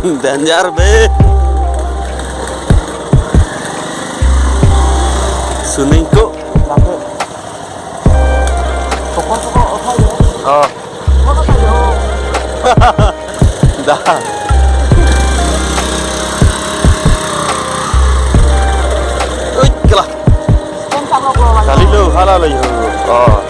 Danger be. Suningko. Oh. Dah. Ui, kelah. Kali lu halal lagi. Oh.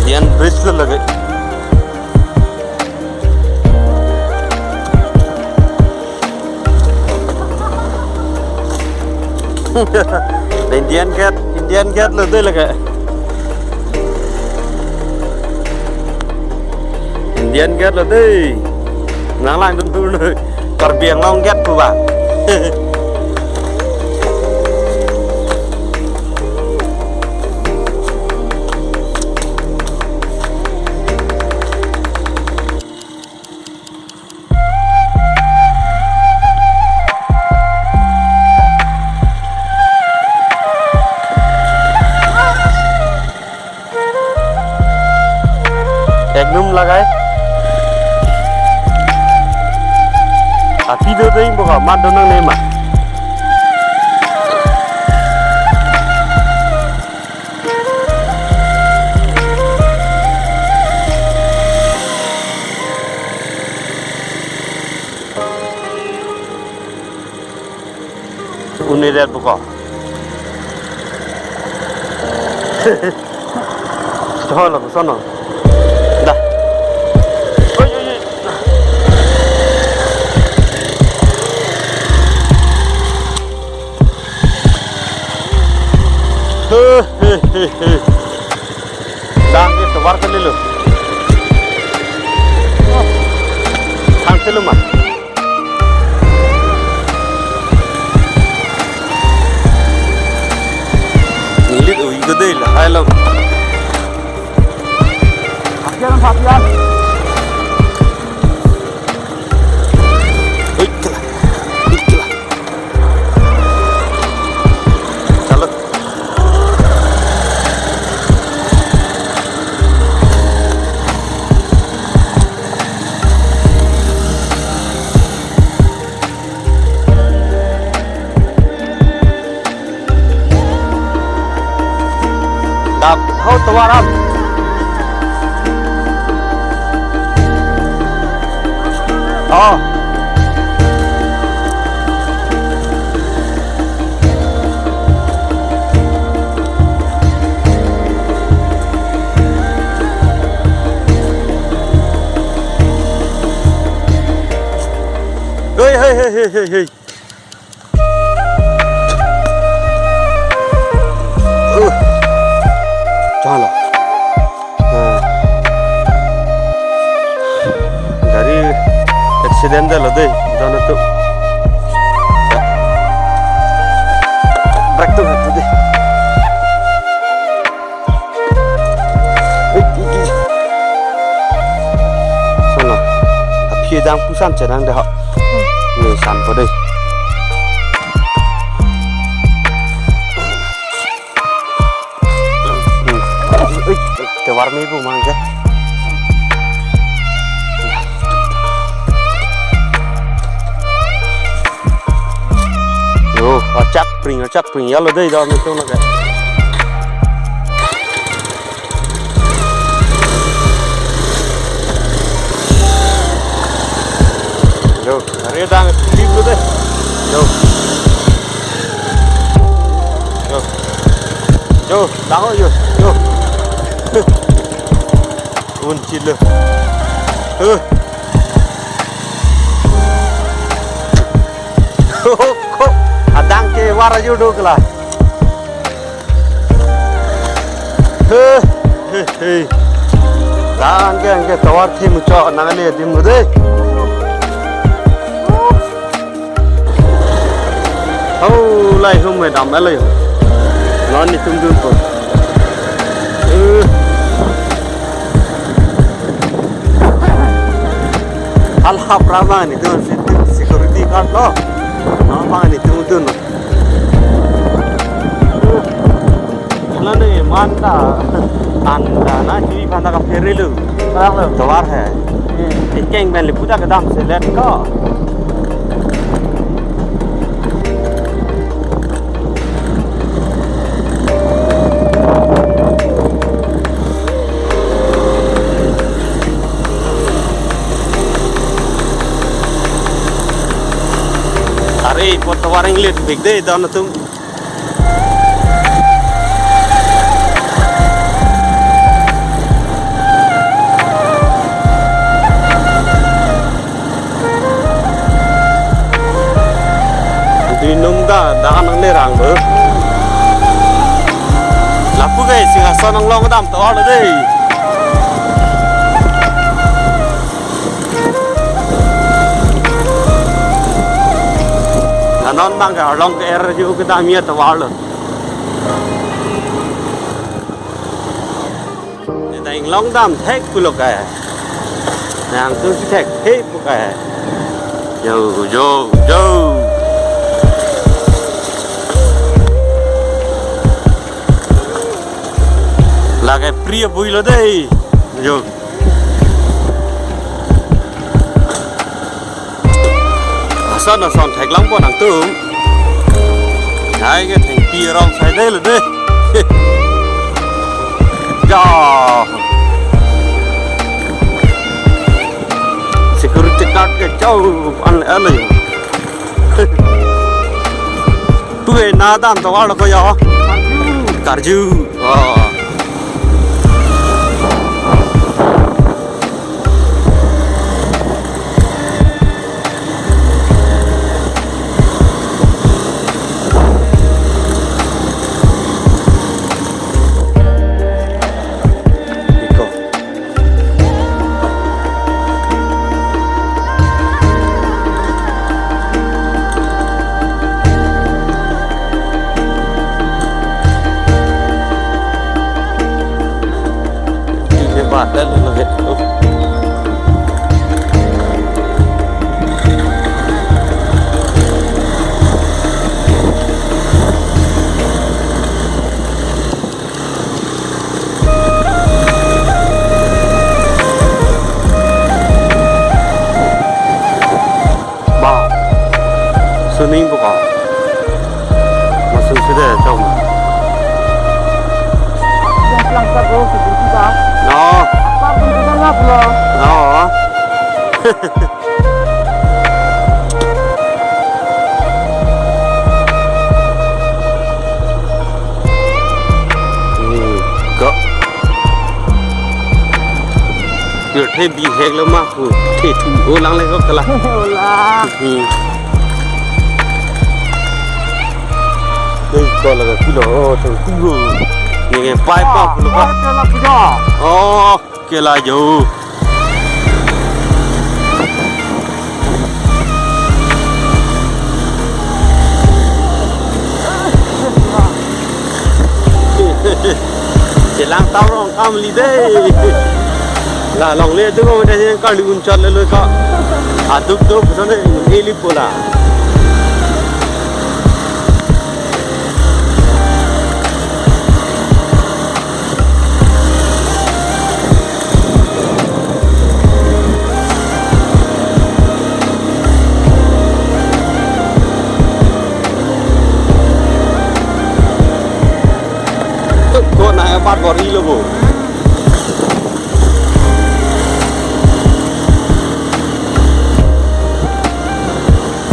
Indian bridge तो लगे Indian gate लगे लगे Indian gate लगे nang lang tentu nih terbiang long gate tuh bang Egnum lagai api do dei boka mat do nang nema uniret boka Sono sono dah oi oi oi dang itu war kali lu thang lu mah nilit ui gede lah hello Jangan Fabian. Iklah. Salut. Đạp hốt tàu Arab. Oh. Hey. Janganlah. Dari accidental deh, jangan tuh. Break tuh deh. Sana, tapi jangan pusat jarang dah. Nih sampai deh. Warmi bu mangga. Yo, acak pring ya lo deh dalam itu naga. Yo, hari dang sleep lo deh. Yo, tahu yo. Kunci lo. Kok adang ke wara judo kelah. Dan ke tawar thi mucho nangale di mude. Oh, lai hum me dam lai. Non ni tum dun ko. Alah peramaan itu security guard lo. Apa ini tu no. Kalau ni manta anda na jadi panda ka ferry lu. Orang lu tawar hai. Keng ben liputa ke dam se let ko. Hari pot waring lit big day down tu. Di nungda dah nang lerang ber. Lapu guys, singasan nang long dam tu ada deh. Non bang ka long ke er ju ke damia to wal ni dai long dam thek pulo ka nang tu thek he pu ka yo yo yo la ke priya builo dei yo nó son thạch lắm con thằng tư đấy cái thành pia rong xài đây là đây cho security guard cái cháu ăn lẽ này tôi na đam tao là có gì cả dư dan lebih ba suning buka masuk sudah jom yang pelang sago seperti dah no no có được thêm bị hết lắm mà thì thủ ô lăng lên gốc là đây còn là cái đồ thằng cung nghe bay bọc luôn á kia là dù chỉ làm tao rồi không đi đây là lòng lên tôi không thấy có lươn chọn lên rồi có à đúc cho nên đi đi pola bắt vào đi luôn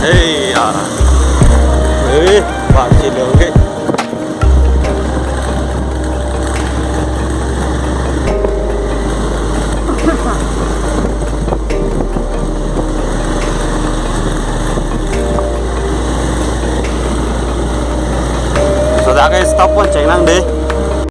hey à ê bạn chỉ được cái so đã cái stop quan chạy năng đi